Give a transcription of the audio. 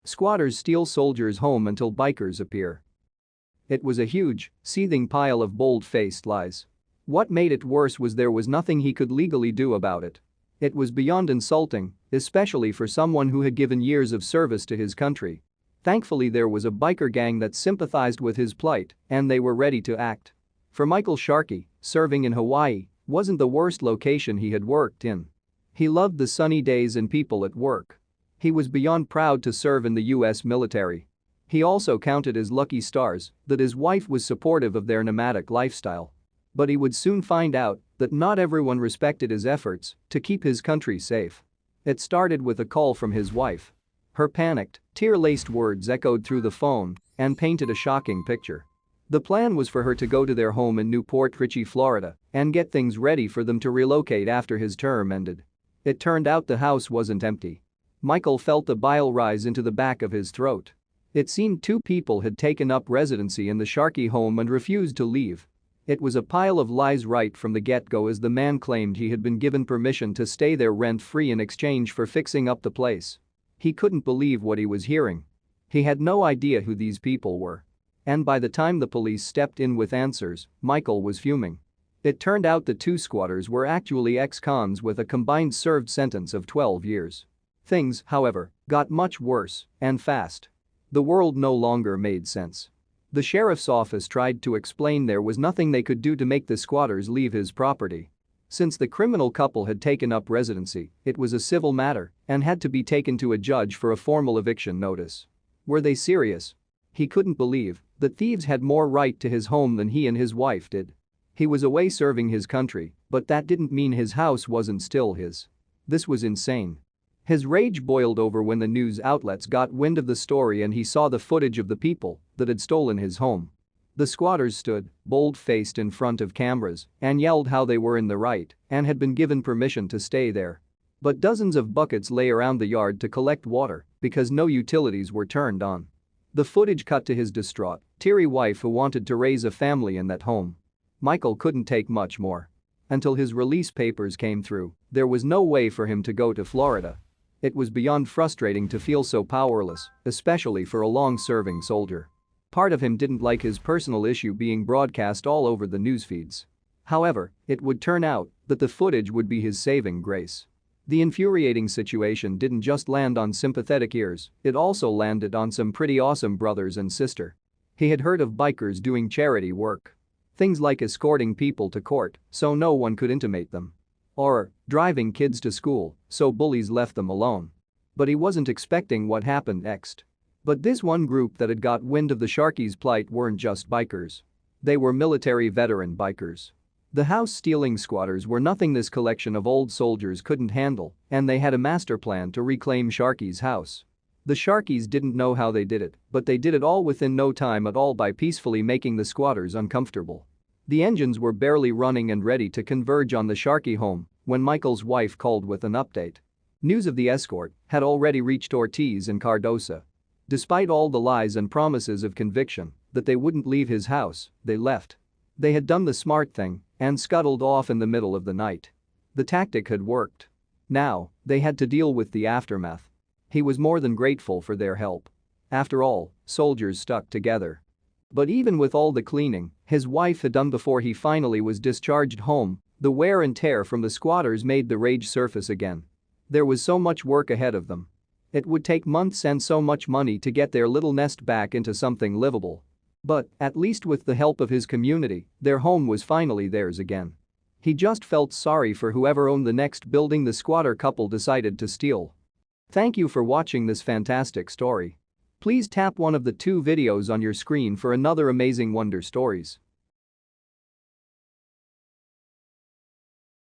Squatters steal soldiers' home until bikers appear. It was a huge, seething pile of bold-faced lies. What made it worse was there was nothing he could legally do about it. It was beyond insulting, especially for someone who had given years of service to his country. Thankfully there was a biker gang that sympathized with his plight, and they were ready to act. For Michael, Sharkey, serving in Hawaii wasn't the worst location he had worked in. He loved the sunny days and people at work. He was beyond proud to serve in the US military. He also counted his lucky stars that his wife was supportive of their nomadic lifestyle. But he would soon find out that not everyone respected his efforts to keep his country safe. It started with a call from his wife. Her panicked, tear-laced words echoed through the phone and painted a shocking picture. The plan was for her to go to their home in Port Richery, Florida, and get things ready for them to relocate after his term ended. It turned out the house wasn't empty. Michael felt the bile rise into the back of his throat. It seemed two people had taken up residency in the Sharkey home and refused to leave. It was a pile of lies right from the get-go, as the man claimed he had been given permission to stay there rent-free in exchange for fixing up the place. He couldn't believe what he was hearing. He had no idea who these people were. And by the time the police stepped in with answers, Michael was fuming. It turned out the two squatters were actually ex-cons with a combined served sentence of 12 years. Things, however, got much worse, and fast. The world no longer made sense. The sheriff's office tried to explain there was nothing they could do to make the squatters leave his property. Since the criminal couple had taken up residency, it was a civil matter and had to be taken to a judge for a formal eviction notice. Were they serious? He couldn't believe that thieves had more right to his home than he and his wife did. He was away serving his country, but that didn't mean his house wasn't still his. This was insane. His rage boiled over when the news outlets got wind of the story and he saw the footage of the people that had stolen his home. The squatters stood, bold-faced in front of cameras, and yelled how they were in the right and had been given permission to stay there. But dozens of buckets lay around the yard to collect water because no utilities were turned on. The footage cut to his distraught, teary wife who wanted to raise a family in that home. Michael couldn't take much more. Until his release papers came through, there was no way for him to go to Florida. It was beyond frustrating to feel so powerless, especially for a long-serving soldier. Part of him didn't like his personal issue being broadcast all over the newsfeeds. However, it would turn out that the footage would be his saving grace. The infuriating situation didn't just land on sympathetic ears, it also landed on some pretty awesome brothers and sister. He had heard of bikers doing charity work. Things like escorting people to court so no one could intimidate them. Or driving kids to school so bullies left them alone. But he wasn't expecting what happened next. But this one group that had got wind of the Sharkey's plight weren't just bikers. They were military veteran bikers. The house-stealing squatters were nothing this collection of old soldiers couldn't handle, and they had a master plan to reclaim Sharkey's house. The Sharkeys didn't know how they did it, but they did it all within no time at all by peacefully making the squatters uncomfortable. The engines were barely running and ready to converge on the Sharkey home when Michael's wife called with an update. News of the escort had already reached Ortiz and Cardosa. Despite all the lies and promises of conviction that they wouldn't leave his house, they left. They had done the smart thing and scuttled off in the middle of the night. The tactic had worked. Now, they had to deal with the aftermath. He was more than grateful for their help. After all, soldiers stuck together. But even with all the cleaning his wife had done before he finally was discharged home, the wear and tear from the squatters made the rage surface again. There was so much work ahead of them. It would take months and so much money to get their little nest back into something livable. But, at least with the help of his community, their home was finally theirs again. He just felt sorry for whoever owned the next building the squatter couple decided to steal. Thank you for watching this fantastic story. Please tap one of the 2 videos on your screen for another amazing Wonder Stories.